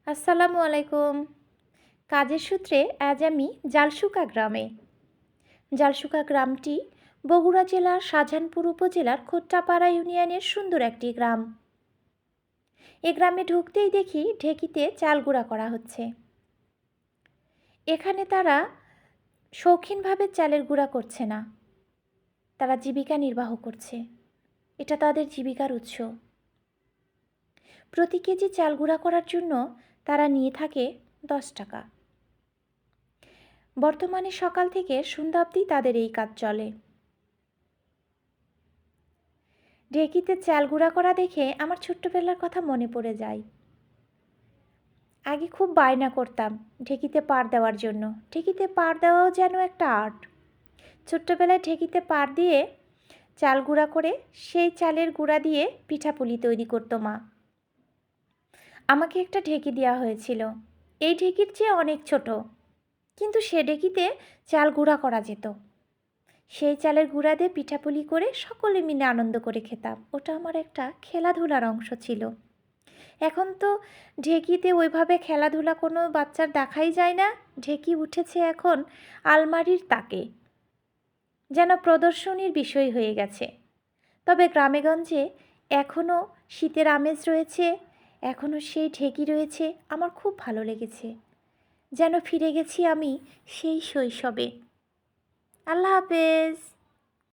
আসসালামু আলাইকুম। কাজের সূত্রে আজ আমি জালশুকা গ্রামে। জালশুকা গ্রামটি বগুড়া জেলার শাহজাহানপুর উপজেলার খোট্টাপাড়া ইউনিয়নের সুন্দর একটি গ্রাম। এ গ্রামে ঢুকতেই দেখি ঢেকিতে চাল গুঁড়া করা হচ্ছে। এখানে তারা শৌখিনভাবে চালের গুঁড়া করছে না, তারা জীবিকা নির্বাহ করছে। এটা তাদের জীবিকার উৎস। প্রতি কেজি চাল গুঁড়া করার জন্য তারা নিয়ে থাকে 10 টাকা। বর্তমানে সকাল থেকে সন্ধ্যা অবধি তাদের এই কাজ চলে। ঢেঁকিতে চাল গুঁড়া করা দেখে আমার ছোট্টবেলার কথা মনে পড়ে যায়। আগে খুব বায়না করতাম ঢেঁকিতে পাড় দেওয়ার জন্য। ঢেঁকিতে পাড় দেওয়াও যেন একটা আর্ট। ছোট্টবেলায় ঢেঁকিতে পাড় দিয়ে চাল গুঁড়া করে সেই চালের গুঁড়া দিয়ে পিঠাপুলি তৈরি করতো মা। আমাকে একটা ঢেঁকি দেওয়া হয়েছিল, এই ঢেঁকির চেয়ে অনেক ছোট, কিন্তু সে ঢেঁকিতে চাল গুঁড়া করা যেত। সেই চালের গুঁড়া দিয়ে পিঠাপুলি করে সকলে মিলে আনন্দ করে খেতাম। ওটা আমার একটা খেলাধুলার অংশ ছিল। এখন তো ঢেঁকিতে ওইভাবে খেলাধুলা কোনো বাচ্চার দেখাই যায় না। ঢেঁকি উঠেছে এখন আলমারির তাকে, যেন প্রদর্শনীর বিষয় হয়ে গেছে। তবে গ্রামেগঞ্জে এখনও শীতের আমেজ রয়েছে, এখনও সেই ঢেঁকি রয়েছে। আমার খুব ভালো লেগেছে, যেন ফিরে গেছি আমি সেই শৈশবে। আল্লাহ হাফেজ।